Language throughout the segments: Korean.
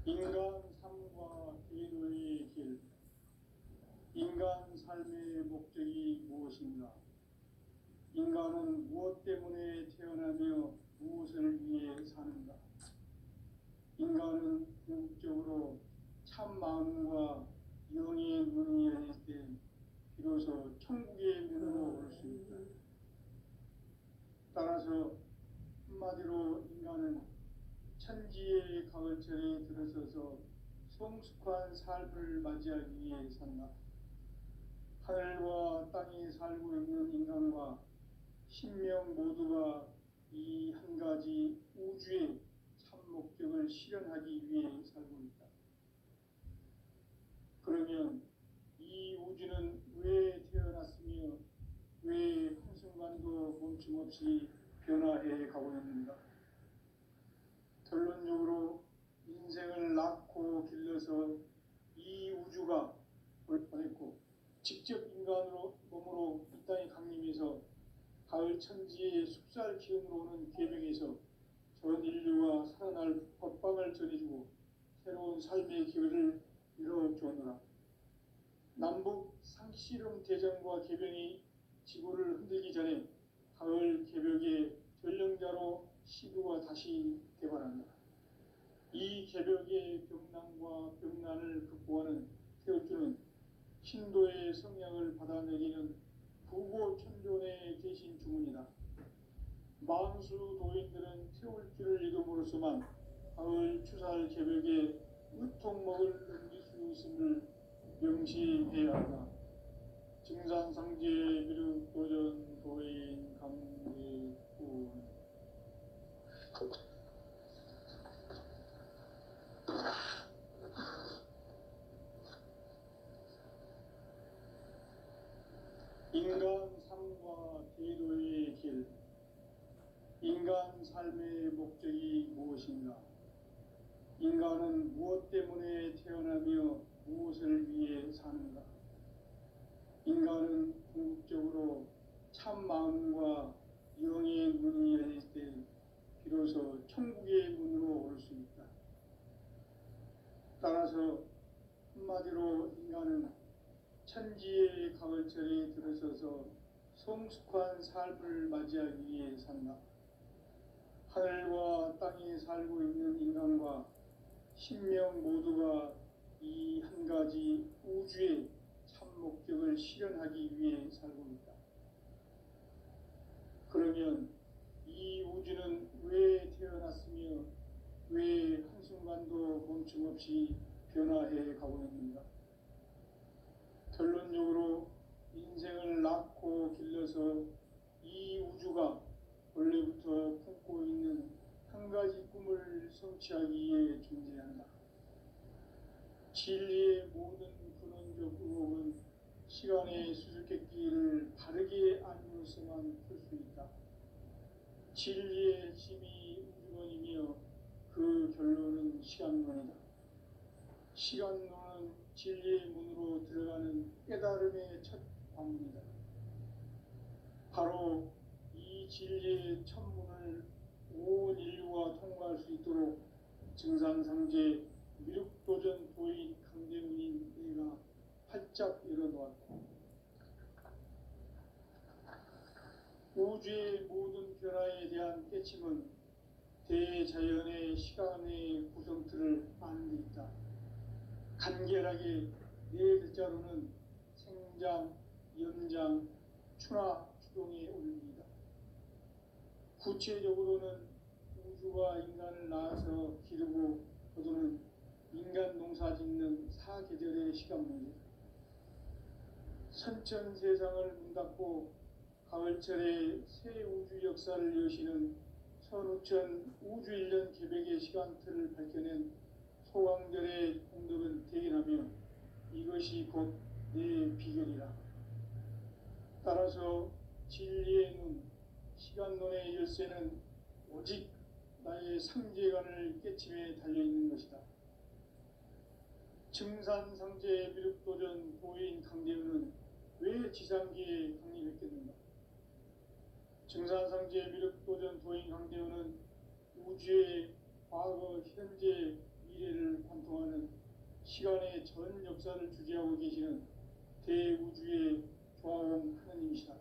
인간 삶과 궤도의 길. 인간 삶의 목적이 무엇인가? 인간은 무엇 때문에 태어나며 무엇을 위해 사는가? 인간은 궁극적으로 참 마음과 영의 눈이 열릴 때 비로소 천국의 문으로 올 수 있다. 따라서 한마디로 인간은 천지의 가을철에 들어서서 성숙한 삶을 맞이하기 위해 산다. 하늘과 땅에 살고 있는 인간과 신명 모두가 이 한 가지 우주의 참 목적을 실현하기 위해 살고 있다. 그러면 이 우주는 왜 태어났으며 왜 한순간도 멈춤없이 변화해 가고 있는가? 결론적으로 인생을 낳고 길러서 이 우주가 보냈고 직접 인간으로 몸으로 이 땅에 강림해서 가을 천지의 숲살 기운으로 오는 계명에서 전 인류가 살아날 법방을 전해주고 새로운 삶의 기회를 열어주었노라. 남북 상씨름 대전과 계병이 지구를 흔들기 전에 가을 개벽의 전령자로 시부가 다시 개발한다. 이 개벽의 병난과 병난을 극복하는 태울주는 신도의 성향을 받아내리는 부고천존에 계신 주문이다. 만수 도인들은 태울주를 이름으로서만 가을 추살 개벽에 으통먹을 넘길 수 있음을 명시해야 한다. 증산상제 미륵도전 도인 강대군. 인간 삶과 궤도의 길. 인간 삶의 목적이 무엇인가? 인간은 무엇 때문에 태어나며 무엇을 위해 사는가? 인간은 궁극적으로 참 마음과 영의 문이 열릴 때 비로소 천국의 문으로 올 수 있다. 따라서 한마디로 인간은 천지의 가을철에 들어서서 성숙한 삶을 맞이하기 위해 산다. 하늘과 땅에 살고 있는 인간과 신명 모두가 이 한 가지 우주의 참 목적을 실현하기 위해 살고 있다. 그러면 이 우주는 왜 태어났으며 왜 한순간도 멈춤없이 변화해 가고 있는가? 결론적으로 인생을 낳고 길러서 이 우주가 원래부터 품고 있는 한 가지 꿈을 성취하기 위해 존재한다. 진리의 모든 근원적 의혹은 시간의 수수께끼를 바르게 알므로서만 풀 수 있다. 진리의 핵심이 우주론이며 그 결론은 시간론이다. 시간론은 진리의 문으로 들어가는 깨달음의 첫 관문이다. 바로 이 진리의 첫 문을 온 인류가 통과할 수 있도록 증산상제 미륵도전 도인 강대문인 내가 활짝 열어놓았고, 우주의 모든 변화에 대한 깨침은 대자연의 시간의 구성틀을 아는 데 있다. 간결하게 네 글자로는 생장, 연장, 추나 추동의 원리이다. 구체적으로는 우주가 인간을 낳아서 기르고 거두는 인간 농사 짓는 사계절의 시간 문제다. 선천 세상을 문 닫고 가을철에 새 우주 역사를 여시는 선우천 우주 1년 개백의 시간틀을 밝혀낸 소강절의 공덕은 대견하며 이것이 곧 내 비결이라. 따라서 진리의 눈, 시간론의 열쇠는 오직 나의 상제관을 깨침에 달려있는 것이다. 증산상제 미륵도전 도인 강대훈은 왜 지상기에 강림했겠는가? 증산상제 미륵도전 도인 강대훈은 우주의 과거, 현재, 미래를 관통하는 시간의 전 역사를 주재하고 계시는 대우주의 조화원 하느님이시다.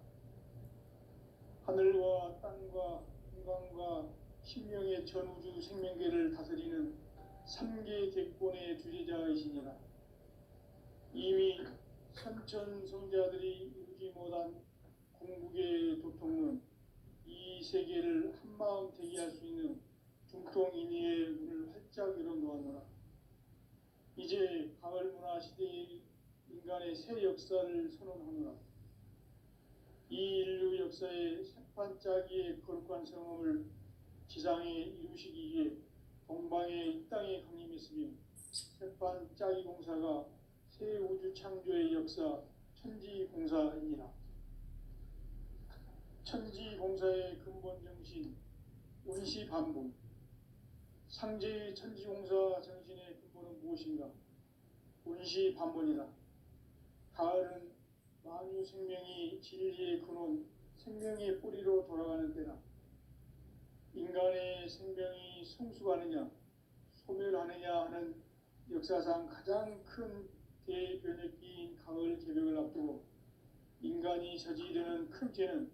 하늘과 땅과 인간과 신명의 전우주 생명계를 다스리는 삼계 대권의 주재자이시니라. 이미 선천성자들이 이루지 못한 궁극의 도통은 이 세계를 한마음 되게 할 수 있는 중통인의의 문을 활짝 열어놓았노라. 이제 가을 문화 시대의 인간의 새 역사를 선언하노라. 이 인류 역사의 새판짜기의 거룩한 성험을 지상에 이루시기 위해 동방의 이 땅에 강림했으며 새판짜기 공사가 새 우주 창조의 역사 천지공사이니라. 천지공사의 근본 정신 원시반복. 상제의 천지공사 정신의 근본은 무엇인가? 원시반복이다. 가을은 만유 생명이 진리의 근원, 생명의 뿌리로 돌아가는 때다. 인간의 생명이 성숙하느냐, 소멸하느냐 하는 역사상 가장 큰 대변혁기인 가을 개벽을 앞두고 인간이 저지르는 큰 죄는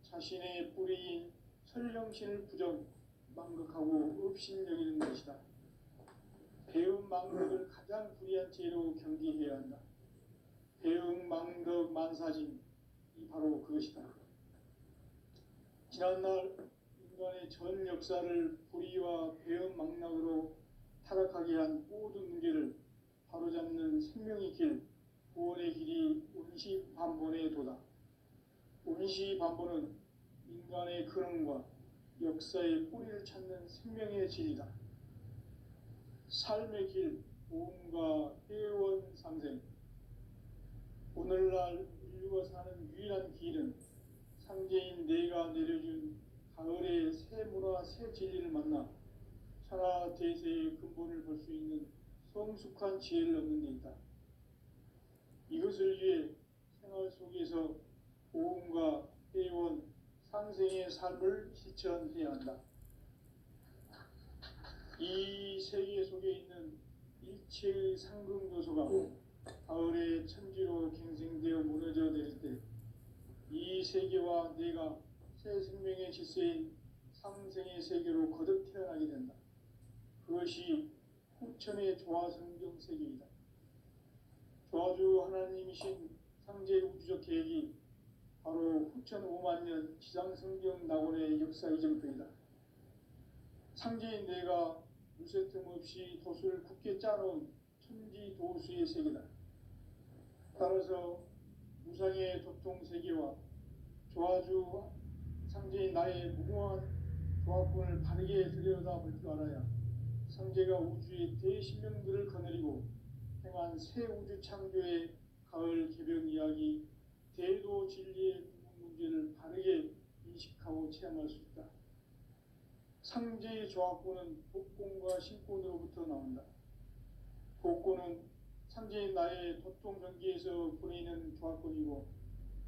자신의 뿌리인 설령신을 부정, 망극하고 업신여기는 것이다. 배움 망덕을 가장 불의한 죄로 경계해야 한다. 배움 망덕 만사진, 이 바로 그것이다. 지난날 인간의 전 역사를 불의와 배움 망락으로 타락하게 한 모든 문제를 바로잡는 생명의 길, 구원의 길이 원시반본의 도다. 원시반본은 인간의 근원과 역사의 뿌리를 찾는 생명의 진리다. 삶의 길, 보험과 회원 상생. 오늘날 인류가 사는 유일한 길은 상제인 내가 내려준 가을의 새 문화, 새 진리를 만나 천하 대세의 근본을 볼 수 있는 성숙한 지혜를 얻는 데 있다. 이것을 위해 생활 속에서 보험과 회원, 상생의 삶을 실천해야 한다. 이 세계 속에 있는 일체의 상금 요소가 가을의 천지로 갱생되어 무너져 내릴 때 이 세계와 내가 새 생명의 질서인 상생의 세계로 거듭 태어나게 된다. 그것이 후천의 조화성경 세계이다. 조화주 하나님이신 상제 우주적 계획이 바로 후천 5만년 지상성경 낙원의 역사 이전부이다. 상제인 내가 무쇠 틈 없이 도수를 굳게 짜놓은 천지 도수의 세계다. 따라서 무상의 도통 세계와 조화주 상제인 나의 무궁한 조화권을 바르게 들여다볼 줄 알아야 상제가 우주의 대신명들을 거느리고 행한 새 우주 창조의 가을 개변 이야기, 대도 진리의 문제를 바르게 인식하고 체험할 수 있다. 상제의 조화권은 복권과 신권으로부터 나온다. 복권은 상제인 나의 도통 경계에서 보내는 조화권이고,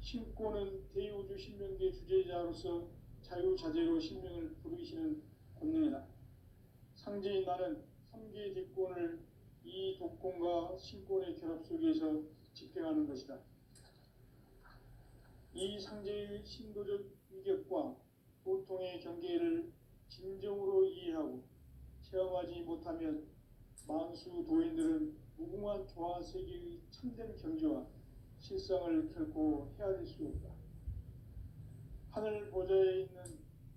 신권은 대우주 신명계 주제자로서 자유자재로 신명을 부르시는 권능이다. 상제인 나는 3개 대권을 이 독권과 신권의 결합 속에서 집행하는 것이다. 이 상제의 신도적 위격과 보통의 경계를 진정으로 이해하고 체험하지 못하면 만수 도인들은 무궁한 조화 세계의 참된 경지와 실상을 결코 헤아릴 수 없다. 하늘 보좌에 있는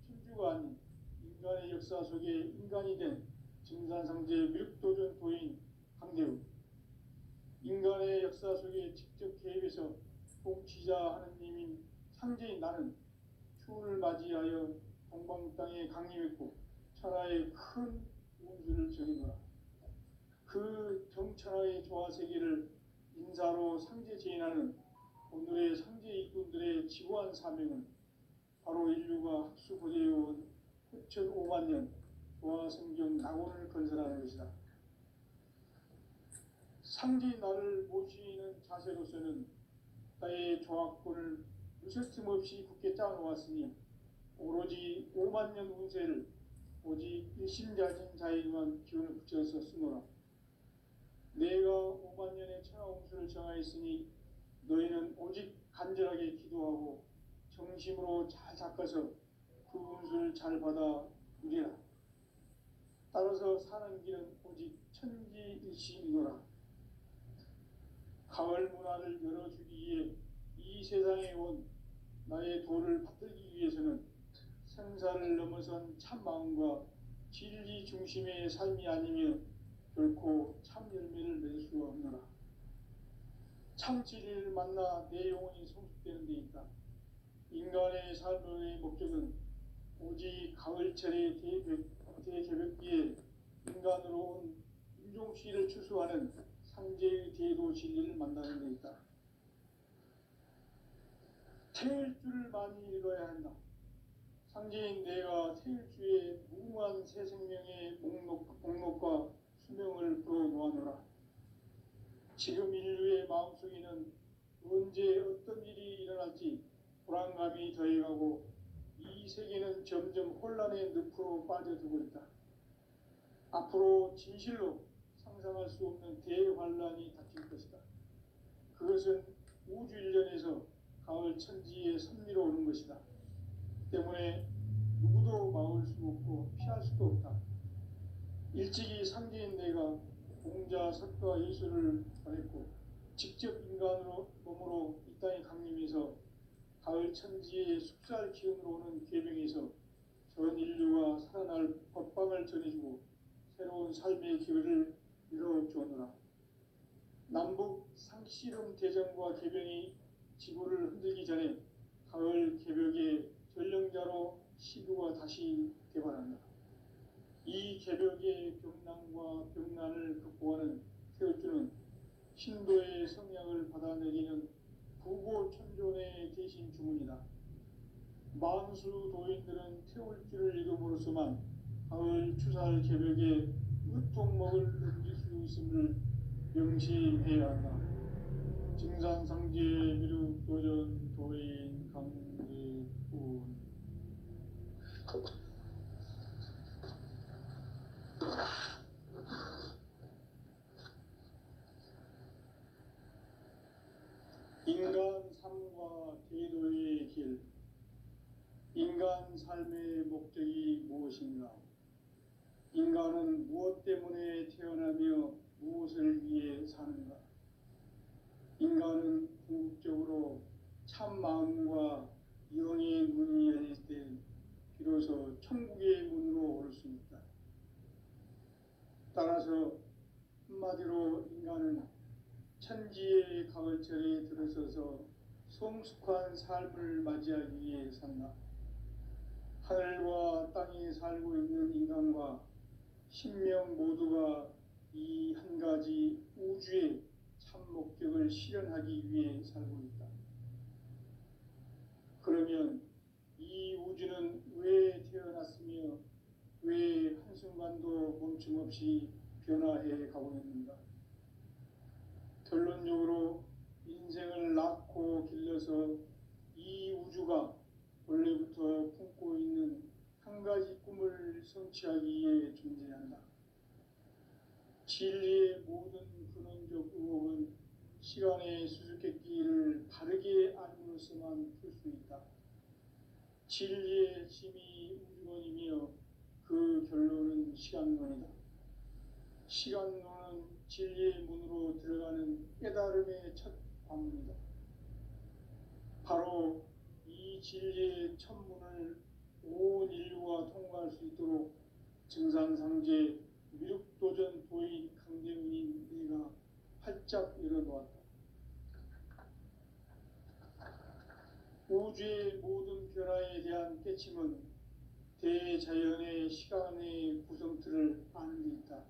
천주가 아닌 인간의 역사 속에 인간이 된 증산상제 미륵도전 도인 강대우, 인간의 역사 속에 직접 개입해서 통치자 하느님인 상제인 나는 추운을 맞이하여 동방 땅에 강림했고 천하의 큰 운수를 정해노라. 그 정천하의 조화세계를 인사로 상제 제인하는 오늘의 상제 일꾼들의 지구한 사명은 바로 인류가 학수고대해온 후천 5만년 조화성경 낙원을 건설하는 것이다. 상제인 나를 모시는 자세로서는 나의 조화권을 무쇠틈 없이 굳게 짜놓았으니 오로지 5만년 운세를 오직 일심가진 자에게만 기운을 붙여서 쓰노라. 내가 5만 년의 천하홍수를 정하였으니 너희는 오직 간절하게 기도하고 정심으로 잘 닦아서 그 운수를 잘 받아 누리라. 따라서 사는 길은 오직 천지일심이노라. 가을 문화를 열어주기 위해 이 세상에 온 나의 도를 받들기 위해서는 생사를 넘어선 참 마음과 진리 중심의 삶이 아니면 결코 참 열매를 맺을 수가 없노라. 참 진리를 만나 내 영혼이 성숙되는 데 있다. 인간의 삶의 목적은 오직 가을철의 대개벽기에 인간으로 온 인종시를 추수하는 상제의 대도 진리를 만나는 데 있다. 태일주를 많이 읽어야 한다. 상제인 내가 태일주의 무궁한 새 생명의 목록과 수명을 풀어놓아노라. 지금 인류의 마음속에는 언제 어떤 일이 일어날지 불안감이 더해가고 이 세계는 점점 혼란의 늪으로 빠져들고 있다. 앞으로 진실로 상상할 수 없는 대환란이 닥칠 것이다. 그것은 우주 일련에서 가을 천지의 섭리로 오는 것이다. 때문에 누구도 막을 수 없고 피할 수도 없다. 일찍이 상제인 내가 공자, 석가, 예수를 보냈고 직접 인간으로 몸으로 이 땅에 강림해서 가을 천지의 숙살 기운으로 오는 계명에서 전 인류가 살아날 법방을 전해주고 새로운 삶의 기회를 이뤄주었노라. 남북 상씨름 대전과 개병이 지구를 흔들기 전에 가을 개벽의 전령자로 시구가 다시 개발한다. 이 개벽의 병난과 병난을 극복하는 태울주는 신도의 성향을 받아내리는 구고천존의 대신 주문이다. 만수 도인들은 태울주를 이름으로서만 가을 추살 개벽의 의통목을 넘길 수 있음을 명시해야 한다. 증산상제 미륵 도전 도인 강제군 인간 삶과 대도의 길. 인간 삶의 목적이 무엇인가? 인간은 무엇 때문에 태어나며 무엇을 위해 사는가? 인간은 궁극적으로 참 마음과 영의 문이 열릴 때 비로소 천국의 문으로 올 수 있다. 따라서 한마디로 인간은 천지의 가을철에 들어서서 성숙한 삶을 맞이하기 위해 산다. 하늘과 땅에 살고 있는 인간과 신명 모두가 이 한 가지 우주의 참 목적을 실현하기 위해 살고 있다. 그러면 이 우주는 왜 태어났으며 왜 한순간도 멈춤없이 변화해 가고 있는가? 결론적으로 인생을 낳고 길러서 이 우주가 원래부터 품고 있는 한 가지 꿈을 성취하기 위해 존재한다. 진리의 모든 근원적 의혹은 시간의 수수께끼를 바르게 알므로서만 풀 수 있다. 진리의 힘이 우주론이며 그 결론은 시간론이다. 시간론은 진리의 문으로 들어가는 깨달음의 첫 관문이다. 바로 이 진리의 첫 문을 온 인류가 통과할 수 있도록 증산상제 미륵도전 도인 강대문인 내가 활짝 열어놓았다. 우주의 모든 변화에 대한 깨침은 대자연의 시간의 구성틀을 아는 데 있다.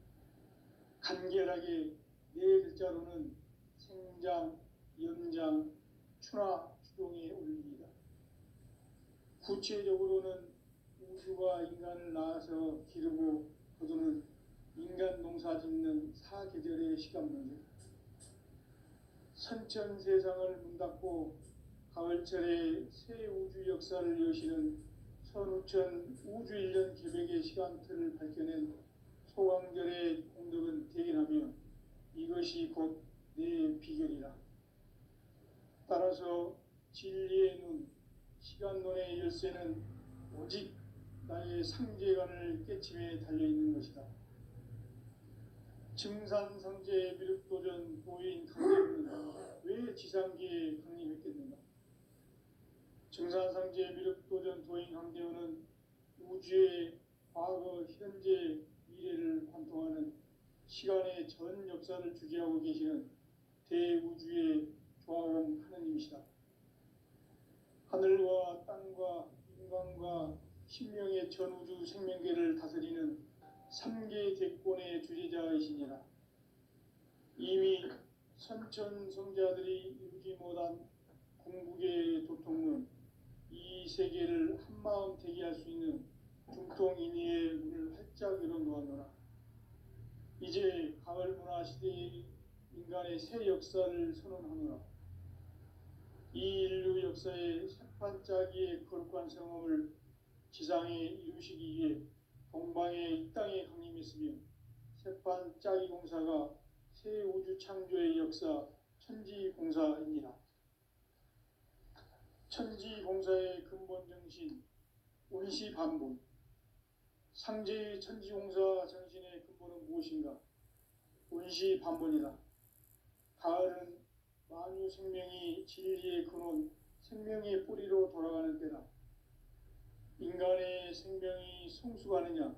간결하게 네 글자로는 생장, 연장, 추나 추동의 원리이다. 구체적으로는 우주가 인간을 낳아서 기르고 거두는 인간 농사 짓는 사계절의 시간 문제. 선천 세상을 문 닫고 가을철에 새 우주 역사를 여시는 선우천 우주일년 기백의 시간틀을 밝혀낸 소강절의 공덕은 대견하며 이것이 곧 내 비결이라. 따라서 진리의 눈, 시간론의 열쇠는 오직 나의 상제관을 깨침에 달려있는 것이다. 증산상제 미륵도전 도인 강림은 왜 지상기에 강림했겠는가? 증산상제 미륵도전 도인 강대원은 우주의 과거, 현재, 미래를 관통하는 시간의 전 역사를 주재하고 계시는 대우주의 조화원 하느님이시다. 하늘과 땅과 인간과 신명의 전우주 생명계를 다스리는 3개 대권의 주재자이시니라. 이미 선천성자들이 이루지 못한 궁극의 도통은 이 세계를 한마음 되게 할 수 있는 중통인의의 문을 활짝 열어놓았노라. 이제 가을 문화 시대의 인간의 새 역사를 선언하노라. 이 인류 역사의 새판짜기의 거룩한 성험을 지상에 이루시기 위해 동방의 이 땅에 강림했으며 새판짜기 공사가 새 우주 창조의 역사 천지공사입니다. 천지공사의 근본 정신 운시반본. 상제의 천지공사 정신의 근본은 무엇인가? 운시반본이다. 가을은 만유 생명이 진리의 근원, 생명의 뿌리로 돌아가는 때다. 인간의 생명이 성숙하느냐,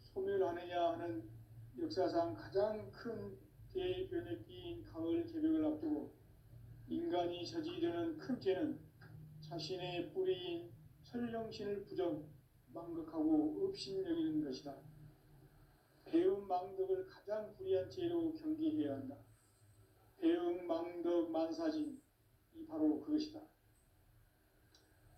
소멸하느냐 하는 역사상 가장 큰 대변혁기인 가을 개벽을 앞두고 인간이 저지르는 큰 죄는 자신의 뿌리인 설령신을 부정, 망극하고 업신여기는 것이다. 배움 망덕을 가장 불의한 죄로 경계해야 한다. 배움 망덕 만사진이 바로 그것이다.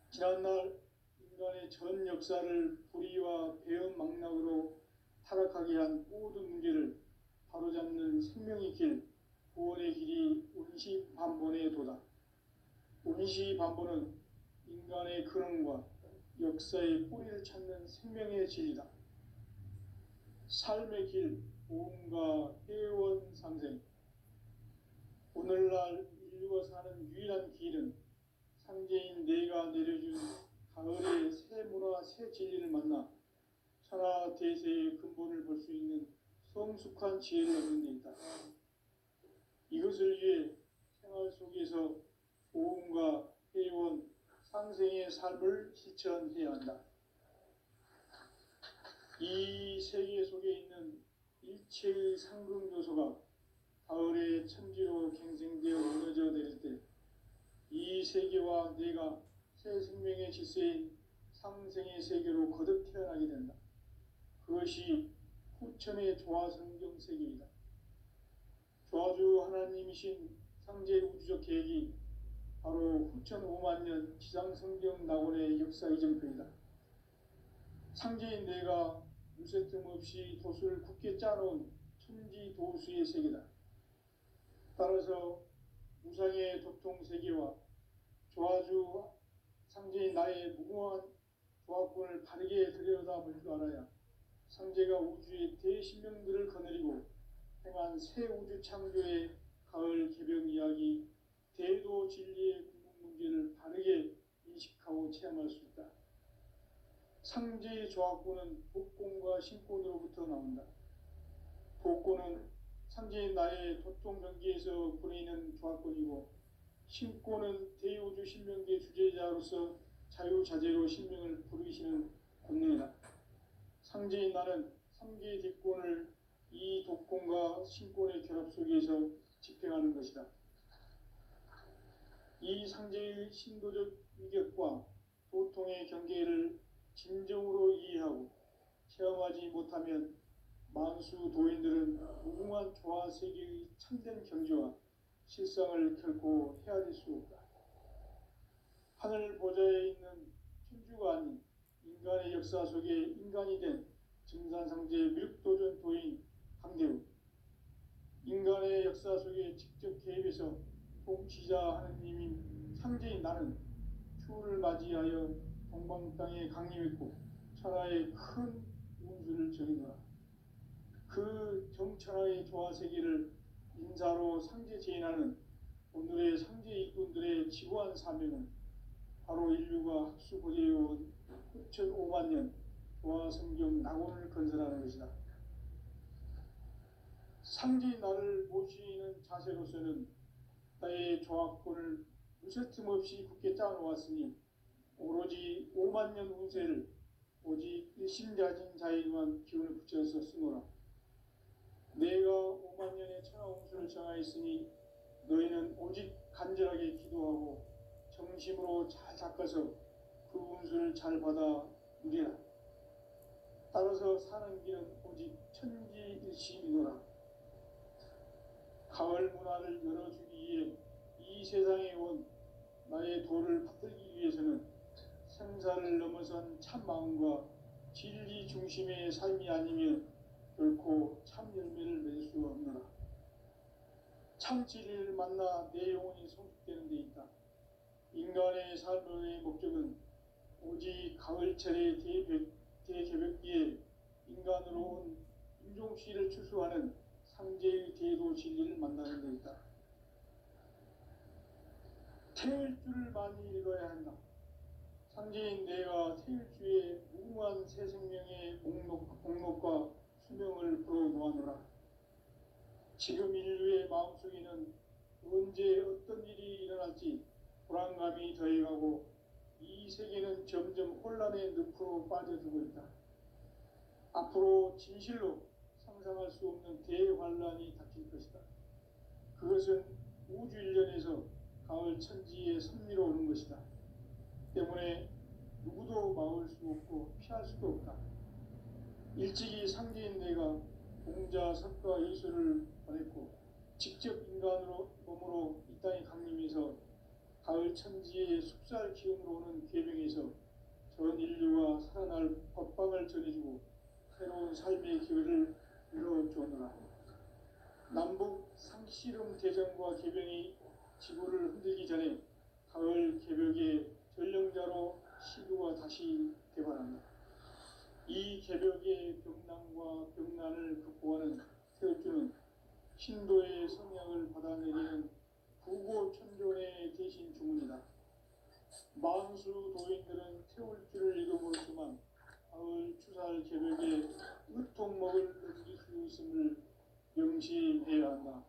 지난날 인간의 전 역사를 불의와 배움 망락으로 타락하게 한 모든 문제를 바로잡는 생명의 길, 구원의 길이 운시반본의 도다. 운시반본은 인간의 근원과 역사의 뿌리를 찾는 생명의 진리다. 삶의 길, 보험과 회원 상생. 오늘날 인류가 사는 유일한 길은 상제인 내가 내려준 가을의 새 문화, 새 진리를 만나 천하 대세의 근본을 볼 수 있는 성숙한 지혜를 얻는 데 있다. 이것을 위해 생활 속에서 보험과 회원, 상생의 삶을 실천해야 한다. 이 세계 속에 있는 일체의 상승 요소가 가을의 천지로 갱생되어 무너져 내릴 때 이 세계와 내가 새 생명의 질서인 상생의 세계로 거듭 태어나게 된다. 그것이 후천의 조화성경 세계이다. 조화주 하나님이신 상제 우주적 계획이 바로 후천 5만 년 지상성경 낙원의 역사 이정표이다. 상제인 내가 무쇠 틈 없이 도수를 굳게 짜놓은 천지 도수의 세계다. 따라서 무상의 도통 세계와 조화주 상제인 나의 무궁한 조화권을 바르게 들여다볼 줄 알아야 상제가 우주의 대신명들을 거느리고 행한 새 우주 창조의 가을 개벽 이야기, 대도 진리의 궁극 문제를 바르게 인식하고 체험할 수 있다. 상제의 조화권은 복권과 신권으로부터 나온다. 복권은 상제인 나의 도통 경계에서 보내는 조화권이고, 신권은 대우주 신명계 주제자로서 자유자재로 신명을 부르시는 권능이다. 상제인 나는 3개의 대권을 이 독권과 신권의 결합 속에서 집행하는 것이다. 이 상제의 신도적 위격과 도통의 경계를 진정으로 이해하고 체험하지 못하면 만수 도인들은 무궁한 조화 세계의 참된 경지와 실상을 결코 헤아릴 수 없다. 하늘 보좌에 있는 천주가 아닌 인간의 역사 속에 인간이 된 증산상제 미륵도전 도인 강대우, 인간의 역사 속에 직접 개입해서 통치자 하느님인 상제인 나는 추후를 맞이하여 동방 땅에 강림했고 천하의 큰 운수를 전이노라. 그 정천하의 조화세계를 인사로 상제 제인하는 오늘의 상제 일꾼들의 지구한 사명은 바로 인류가 학수 고대해온 9,500만 년 조화성경 낙원을 건설하는 것이다. 상제의 나를 모시는 자세로서는 나의 조합권을 무쇠틈 없이 굳게 짜놓았으니 오로지 5만 년 운세를 오직 일심가진 자에게만 기운을 붙여서 쓰노라. 내가 5만 년의 천하 운수를 정하였으니 너희는 오직 간절하게 기도하고 정심으로 잘 닦아서 그 운수를 잘 받아 누리라. 따라서 사는 길은 오직 천지일심이노라. 가을 문화를 열어주기 위해 이 세상에 온 나의 도를 받들기 위해서는 생사를 넘어선 참마음과 진리 중심의 삶이 아니면 결코 참 열매를 맺을 수 없노라. 참 진리를 만나 내 영혼이 성숙되는 데 있다. 인간의 삶의 목적은 오직 가을철의 대개벽기에 인간으로 온 인종씨를 추수하는 상제의 대도 진리를 만나는 데 있다. 태일주를 많이 읽어야 한다. 상제인 내가 태일주의 무궁한 새 생명의 목록과 수명을 풀어놓아노라. 지금 인류의 마음속에는 언제 어떤 일이 일어날지 불안감이 더해가고 이 세계는 점점 혼란의 늪으로 빠져들고 있다. 앞으로 진실로 상상할 수 없는 대환란이 닥칠 것이다. 그것은 우주 일련에서 가을 천지의 섭리로 오는 것이다. 때문에 누구도 막을 수 없고 피할 수도 없다. 일찍이 상제인 내가 공자, 석가, 예수를 보냈고 직접 인간으로 몸으로 이 땅에 강림해서 가을 천지의 숲살 기운으로 오는 계명에서 전 인류가 살아날 법방을 전해주고 새로운 삶의 기회를 열어주었노라. 남북 상씨름 대전과 개병이 지구를 흔들기 전에 가을 개벽의 전령자로 시교가 다시 개발한다. 이 개벽의 병난과 병난을 극복하는 태울주는 신도의 성향을 받아내리는 구고천존의 대신 주문이다. 만수 도인들은 태울주를 읽어보지만 가을 추살 개벽에 으통먹을 넘길 수 있음을 명심해야 한다.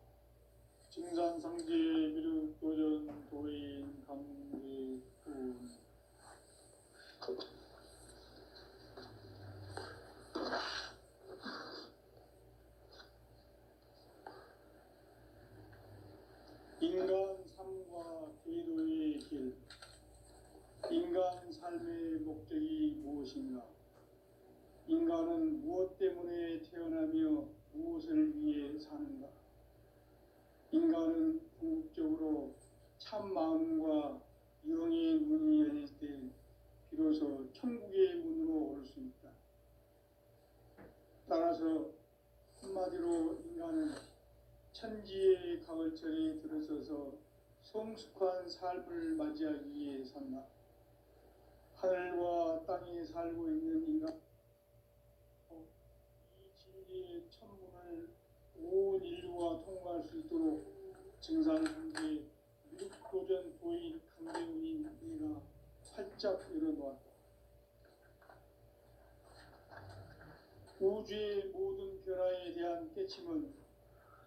증산상제 비륵 도전 도인 강제군. 인간 삶과 제도의 길. 인간 삶의 목적이 무엇인가? 인간은 무엇 때문에 태어나며 무엇을 위해 사는가? 인간은 궁극적으로 참 마음과 영의 문이 열릴 때 비로소 천국의 문으로 올 수 있다. 따라서 한마디로 인간은 천지의 가을철에 들어서서 성숙한 삶을 맞이하기 위해 산다. 하늘과 땅에 살고 있는 인간, 이 진리의 천문을 온 인류가 통과할 수 있도록 증산상제 미륵도전 도인 강대훈인 내가 활짝 열어놓았다. 우주의 모든 변화에 대한 깨침은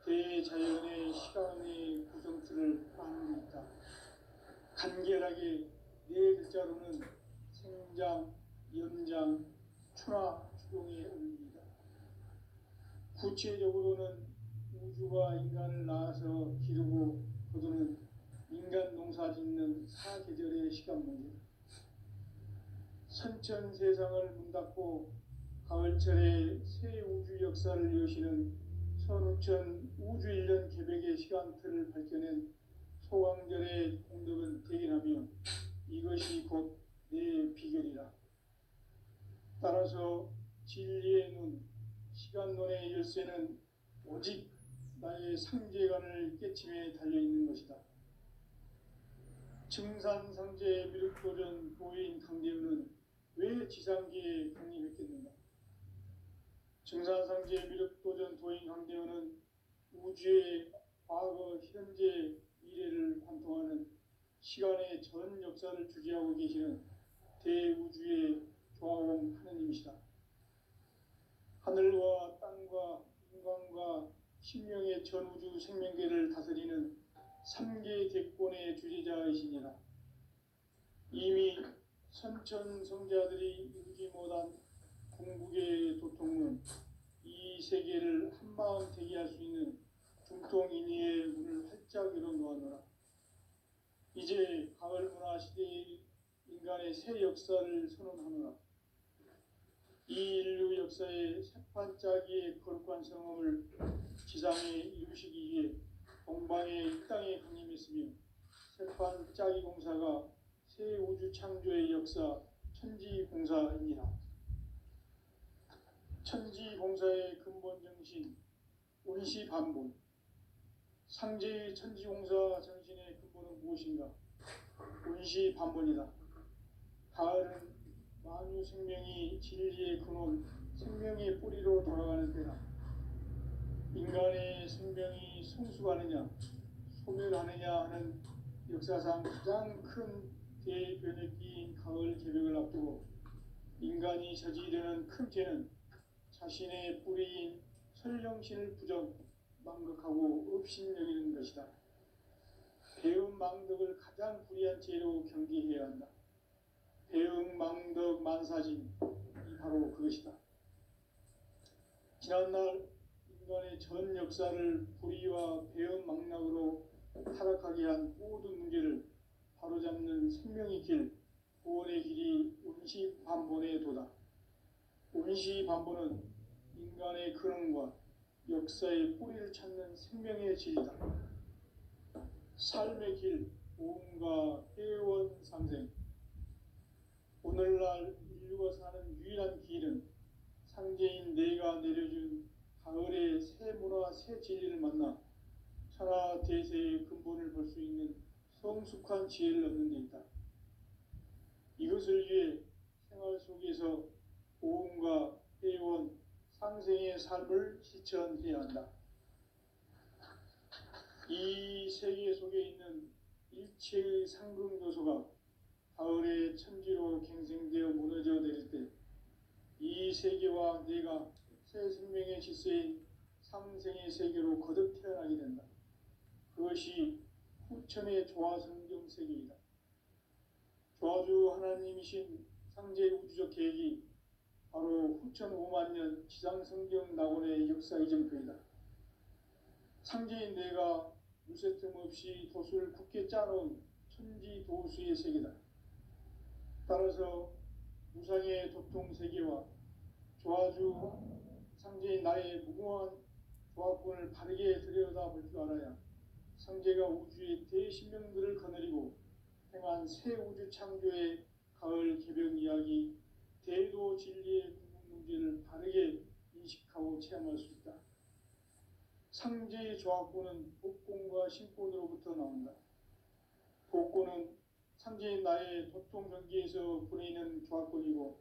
대자연의 시간의 구성틀을 안고 있다. 간결하게 네 글자로는 생장, 연장, 추나, 추동의 의미이다. 구체적으로는 우주가 인간을 낳아서 기르고 거두는 인간 농사 짓는 사계절의 시간 문제. 선천 세상을 문 닫고 가을철에 새 우주 역사를 여시는 선우천 우주일년 개벽의 시간틀을 밝혀낸 소강절의 공덕은 대견하며 이것이 곧 내 비결이라. 따라서 진리의 눈, 시간론의 열쇠는 오직 나의 상제관을 깨침에 달려있는 것이다. 증산상제 미륵도전 도인 강대우는 왜 지상계에 강림했겠는가? 증산상제 미륵도전 도인 강대우는 우주의 과거, 현재, 미래를 관통하는 시간의 전 역사를 주재하고 계시는 대우주의 조화공 하느님이시다. 하늘과 땅과 인간과 신명의 전우주 생명계를 다스리는 3계 대권의 주재자이시니라. 이미 선천성자들이 이루지 못한 궁극의 도통은 이 세계를 한마음 되게 할 수 있는 중통인의의 문을 활짝 열어놓았노라. 이제 가을 문화 시대의 인간의 새 역사를 선언하노라. 이 인류 역사의 새판짜기의 거룩한 성험을 지상에 이루시기 위해 동방의 이 땅에 강림했으며 새판짜기 공사가 새 우주 창조의 역사 천지공사입니다. 천지공사의 근본 정신 운시반본. 상제의 천지공사 정신의 근본은 무엇인가? 운시반본이다. 가을은 만유 생명이 진리의 근원, 생명의 뿌리로 돌아가는 때다. 인간의 생명이 성숙하느냐, 소멸하느냐 하는 역사상 가장 큰 대변혁기인 가을 개벽을 앞두고 인간이 저지르는 큰 죄는 자신의 뿌리인 설령신을 부정, 망극하고 업신여기는 것이다. 배음 망덕을 가장 불의한 죄로 경계해야 한다. 배음 망덕 만사진이 바로 그것이다. 지난날 인간의 전 역사를 불의와 배음 망락으로 타락하게 한 모든 문제를 바로잡는 생명의 길, 구원의 길이 운시반본의 도다. 운시반본은 인간의 근원과 역사의 뿌리를 찾는 생명의 질이다. 삶의 길, 보험과 회원 상생. 오늘날 인류가 사는 유일한 길은 상제인 내가 내려준 가을의 새 문화, 새 진리를 만나 천하 대세의 근본을 볼 수 있는 성숙한 지혜를 얻는 데 있다. 이것을 위해 생활 속에서 보험과 회원, 상생의 삶을 실천해야 한다. 이 세계 속에 있는 일체의 상극 요소가 가을의 천지로 갱생되어 무너져 내릴 때 이 세계와 내가 새 생명의 질서인 상생의 세계로 거듭 태어나게 된다. 그것이 후천의 조화성경 세계이다. 조화주 하나님이신 상제 우주적 계획이 바로 후천 5만년 지상성경 낙원의 역사 이정표이다. 상제인 내가 무쇠틈 없이 도수를 굳게 짜놓은 천지도수의 세계다. 따라서 무상의 도통세계와 조화주 상제인 나의 무궁한 조화권을 바르게 들여다볼 줄 알아야 상제가 우주의 대신명들을 거느리고 행한 새 우주 창조의 가을 개벽 이야기, 대도 진리의 궁극 문제를 바르게 인식하고 체험할 수 있다. 상제의 조화권은 복권과 신권으로부터 나온다. 복권은 상제인 나의 도통 경계에서 보내는 조화권이고,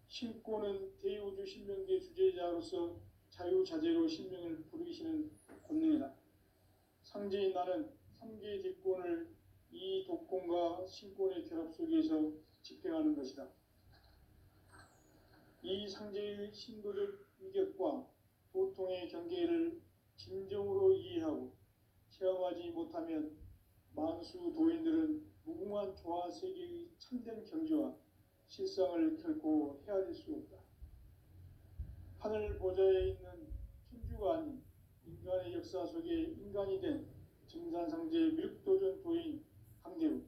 신권은 대우주 신명계 주제자로서 자유자재로 신명을 부르시는 권능이다. 상제인 나는 3개 대권을 이 독권과 신권의 결합 속에서 집행하는 것이다. 이 상제의 신도적 위격과 도통의 경계를 진정으로 이해하고 체험하지 못하면 만수 도인들은 무궁한 조화 세계의 참된 경지와 실상을 결코 헤아릴 수 없다. 하늘 보좌에 있는 천주가 아닌 인간의 역사 속에 인간이 된 증산상제 미륵도전 도인 강대우.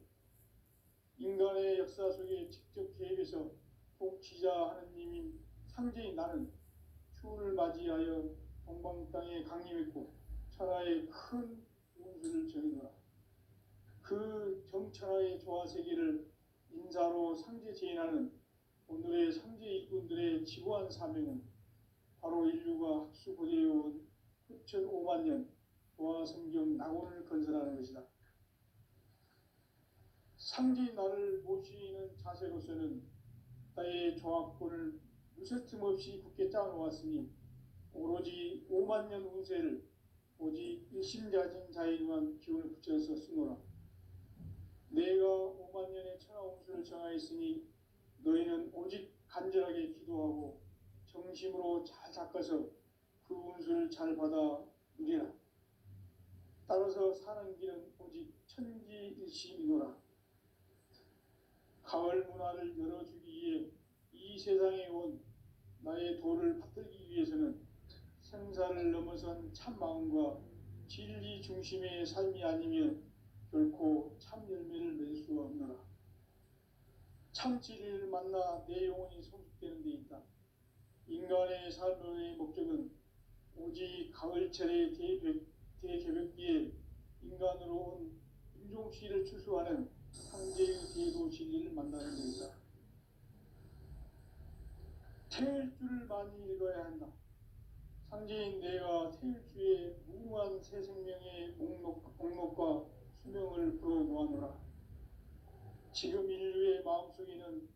인간의 역사 속에 직접 개입해서 통치자 하느님인 상제인 나는 추운을 맞이하여 동방 땅에 강림했고 천하의 큰 운수를 전이노라. 그 정천하의 조화세계를 인사로 상제 제인하는 오늘의 상제 일꾼들의 지고한 사명은 바로 인류가 학수고대해온 후천 5만년 조화성경 낙원을 건설하는 것이다. 상대의 나를 모시는 자세로서는 나의 종합권을 무쇠틈 없이 굳게 짜놓았으니 오로지 5만 년 운세를 오직 일심자진 자에게만 기운을 붙여서 쓰노라. 내가 5만 년의 천하 운수를 정하였으니 너희는 오직 간절하게 기도하고 정심으로 잘 닦아서 그 운수를 잘 받아 누리라. 따라서 사는 길은 오직 천지일심이노라. 가을 문화를 열어주기 위해 이 세상에 온 나의 도를 받들기 위해서는 생사를 넘어선 참 마음과 진리 중심의 삶이 아니면 결코 참 열매를 맺을 수 없노라. 참 진리를 만나 내 영혼이 성숙되는 데 있다. 인간의 삶의 목적은 오직 가을철의 대개벽기에 인간으로 온 인종시를 추수하는 상제의 대도 진리를 만나는 데 있다. 태일주를 많이 읽어야 한다. 상제인 내가 태일주의 무궁한 새 생명의 목록과 수명을 풀어놓아노라. 지금 인류의 마음속에는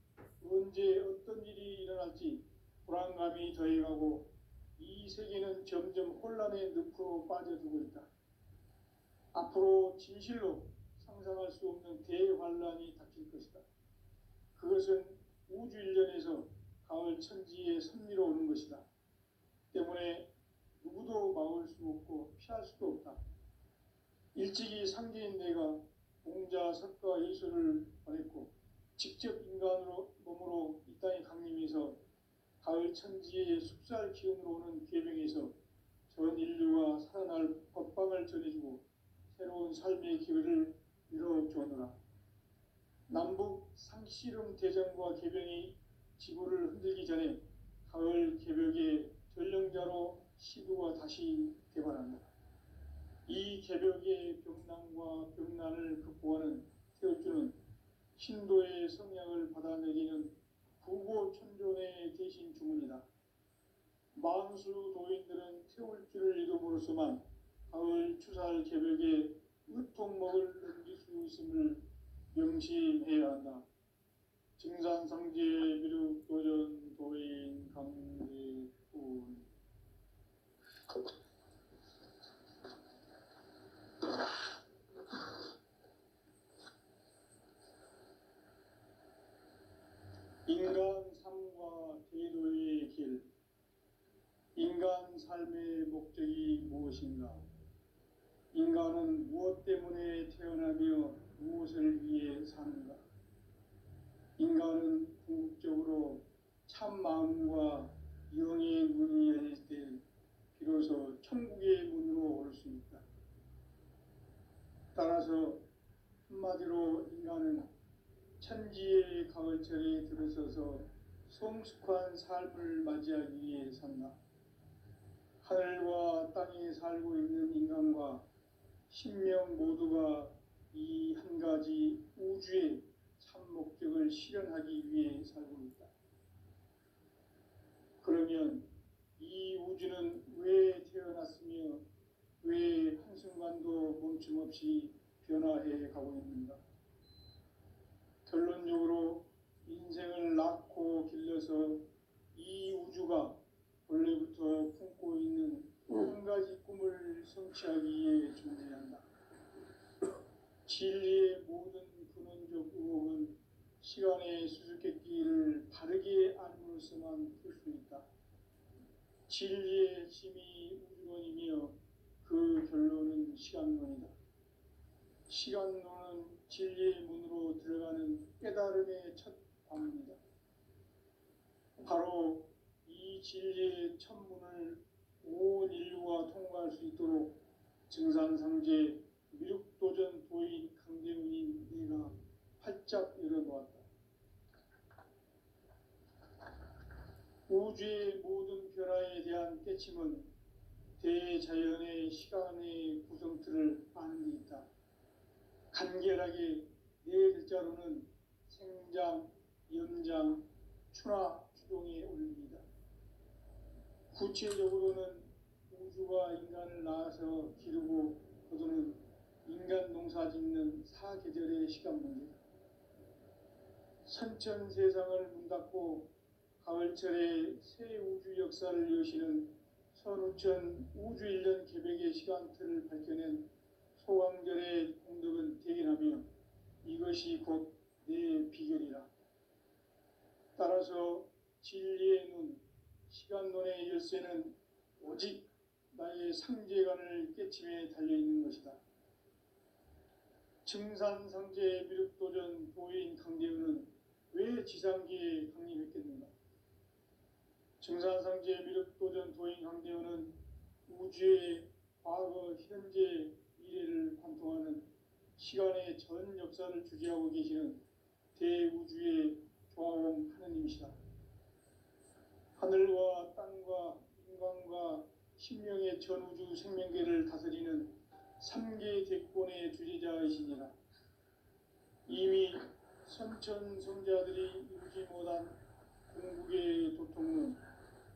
언제 어떤 일이 일어날지 불안감이 더해가고 이 세계는 점점 혼란의 늪으로 빠져들고 있다. 앞으로 진실로 상상할 수 없는 대환란이 닥칠 것이다. 그것은 우주 일련에서 가을 천지에 선미로 오는 것이다. 때문에 누구도 막을 수 없고 피할 수도 없다. 일찍이 상제인 내가 공자, 석가, 예수를 보냈고 직접 인간으로 몸으로 이 땅에 강림해서 가을 천지의 숲살 기운으로 오는 계명에서 전 인류가 살아날 법방을 전해주고 새로운 삶의 기회를 열어주었노라. 남북 상씨름 대전과 개병이 지구를 흔들기 전에 가을 개벽의 전령자로 시구가 다시 개발한다. 이 개벽의 병난과 병난을 극복하는 태울주는 신도의 성향을 받아내리는 부고천존의 대신 주문이다. 만수 도인들은 태울주를 이름으로서만 가을 추살 개벽에 으통먹을 넘길 수 있음을 명심해야 한다. 증산상제 미륵 도전 도인 강대군. 인간 삶과 대도의 길. 인간 삶의 목적이 무엇인가? 인간은 무엇 때문에 태어나며 무엇을 위해 사는가? 인간은 궁극적으로 참 마음과 영의 문이 열릴 때 비로소 천국의 문으로 올 수 있다. 따라서 한마디로 인간은 천지의 가을철에 들어서서 성숙한 삶을 맞이하기 위해 산다. 하늘과 땅에 살고 있는 인간과 신명 모두가 이 한 가지 우주의 참 목적을 실현하기 위해 살고 있다. 그러면 이 우주는 왜 태어났으며 왜 한순간도 멈춤없이 변화해 가고 있는가? 결론적으로 인생을 낳고 길러서 이 우주가 원래부터 품고 있는 한 가지 꿈을 성취하기 위해 준비해야 한다. 진리의 모든 근원적 의혹은 시간의 수수께끼를 바르게 알므로서만 풀 수 있다. 진리의 핵심이 우주론이며 그 결론은 시간론이다. 시간론은 진리의 문으로 들어가는 깨달음의 첫 관문이다. 바로 이 진리의 첫 문을 온 인류가 통과할 수 있도록 증산상제 미륵도전 도인 강대문인 내가 활짝 열어놓았다. 우주의 모든 변화에 대한 깨침은 대자연의 시간의 구성틀을 아는 데 있다. 간결하게 네 글자로는 생장, 염장, 추나, 추동의 원리이다. 구체적으로는 우주가 인간을 낳아서 기르고 거두는 인간 농사 짓는 사계절의 시간 문제다. 선천 세상을 문 닫고 가을철에 새 우주 역사를 여시는 선우천 우주일년 개백의 시간틀을 밝혀낸 소왕절의 공덕은 대견하며 이것이 곧 내 비결이라. 따라서 진리의 눈, 시간론의 열쇠는 오직 나의 상제관을 깨침에 달려있는 것이다. 증산상제 미륵도전 도인 강대우는 왜 지상기에 강림했겠는가? 증산상제 미륵도전 도인 강대우는 우주의 과거, 현재, 미래를 관통하는 시간의 전 역사를 주재하고 계시는 대우주의 조화공 하느님이시다. 하늘과 땅과 인간과 신명의 전우주 생명계를 다스리는 3개 대권의 주재자이시니라. 이미 선천성자들이 이루지 못한 궁극의 도통론,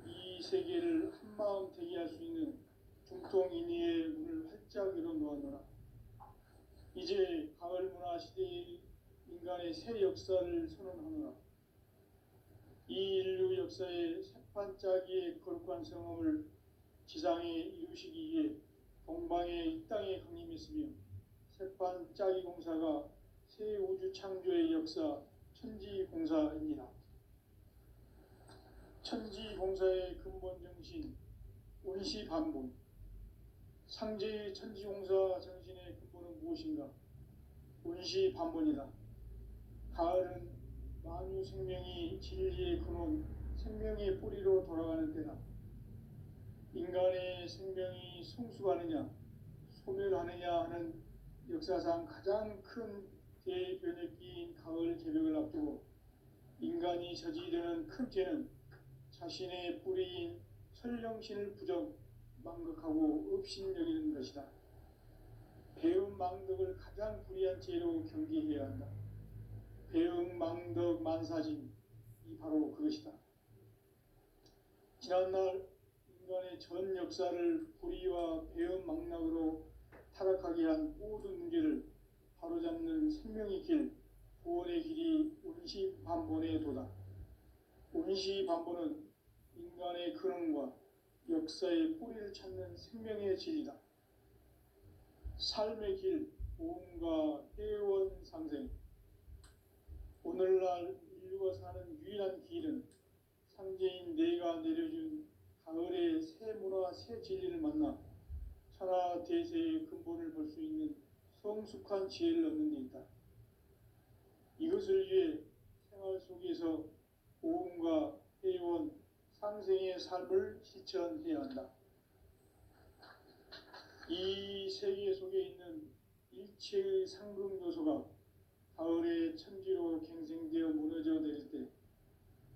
이 세계를 한마음 대기할 수 있는 중통인의의 문을 활짝 열어놓았노라. 이제 가을 문화 시대의 인간의 새 역사를 선언하노라. 이 인류 역사의 새판짜기의 거룩한 성험을 지상에 이루시기 위해 동방의 이 땅에 강림했으며 새판짜기 공사가 새 우주 창조의 역사 천지공사입니다. 천지공사의 근본 정신 원시반본. 상제의 천지공사 정신의 근본은 무엇인가? 원시반본이다. 가을은 만유 생명이 진리의 근원, 생명의 뿌리로 돌아가는 때다. 인간의 생명이 성숙하느냐, 소멸하느냐 하는 역사상 가장 큰 대변혁기인 가을 개벽을 앞두고 인간이 저지르는 큰 죄는 자신의 뿌리인 설령신을 부정, 망극하고 업신여기는 것이다. 배움 망덕을 가장 불의한 죄로 경계해야 한다. 배움 망덕 만사진, 이 바로 그것이다. 지난날 인간의 전 역사를 불의와 배움 망락으로 타락하게 한 모든 문제를 바로잡는 생명의 길, 구원의 길이 원시반본의 도다. 원시반본은 인간의 근원과 역사의 뿌리를 찾는 생명의 진리다. 삶의 길, 보험과 회원 상생. 오늘날 인류가 사는 유일한 길은 상제인 내가 내려준 가을의 새 문화, 새 진리를 만나 천하 대세의 근본을 볼 수 있는 성숙한 지혜를 얻는 데 있다. 이것을 위해 생활 속에서 보험과 회원, 상생의 삶을 실천해야 한다. 이 세계 속에 있는 일체의 상금 요소가 가을의 천지로 갱생되어 무너져 내릴 때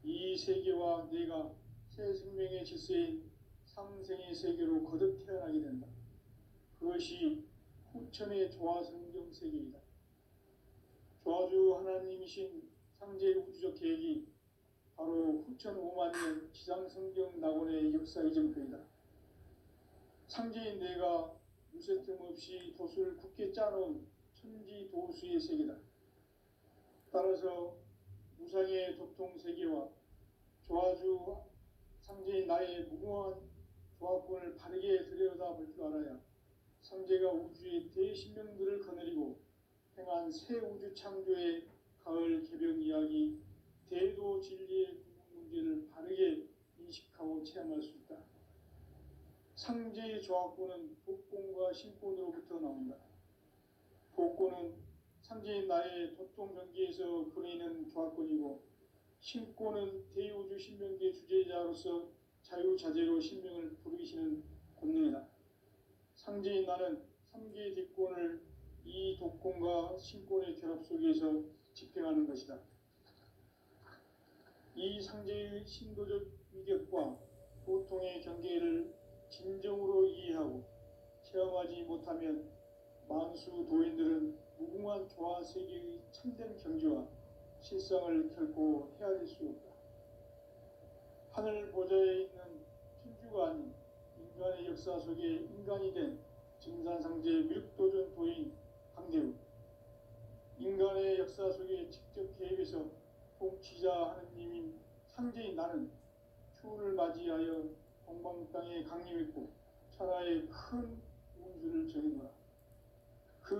이 세계와 내가 새 생명의 질서인 상생의 세계로 거듭 태어나게 된다. 그것이 후천의 조화성경 세계이다. 조화주 하나님이신 상제 우주적 계획이 바로 후천 5만 년 지상성경 낙원의 역사 이정표이다. 상제인 내가 무쇠 틈 없이 도수를 굳게 짜놓은 천지 도수의 세계다. 따라서 무상의 도통 세계와 조화주 상제인 나의 무궁한 조화권을 바르게 들여다볼 줄 알아야 상제가 우주의 대신명들을 거느리고 행한 새 우주 창조의 가을 개벽 이야기, 대도 진리의 문제를 바르게 인식하고 체험할 수 있다. 상제의 조화권은 복권과 신권으로부터 나온다. 복권은 상제인 나의 도통 경계에서 그리는 조화권이고, 신권은 대우주 신명계 주제자로서 자유자재로 신명을 부르시는 권능이다. 상제인 나는 3개의 뒷권을 이 독권과 신권의 결합 속에서 집행하는 것이다. 이 상제의 신도적 위력과 보통의 경계를 진정으로 이해하고 체험하지 못하면 만수 도인들은 무궁한 조화 세계의 참된 경지와 실상을 결코 헤아릴 수 없다. 하늘 보좌에 있는 천주가 아닌 인간의 역사 속에 인간이 된 증산상제 미륵도전 도인 강대우. 인간의 역사 속에 직접 개입해서 통치자 하느님인 상제인 나는 추운을 맞이하여 동방 땅에 강림했고 천하의 큰 운수를 정해노라. 그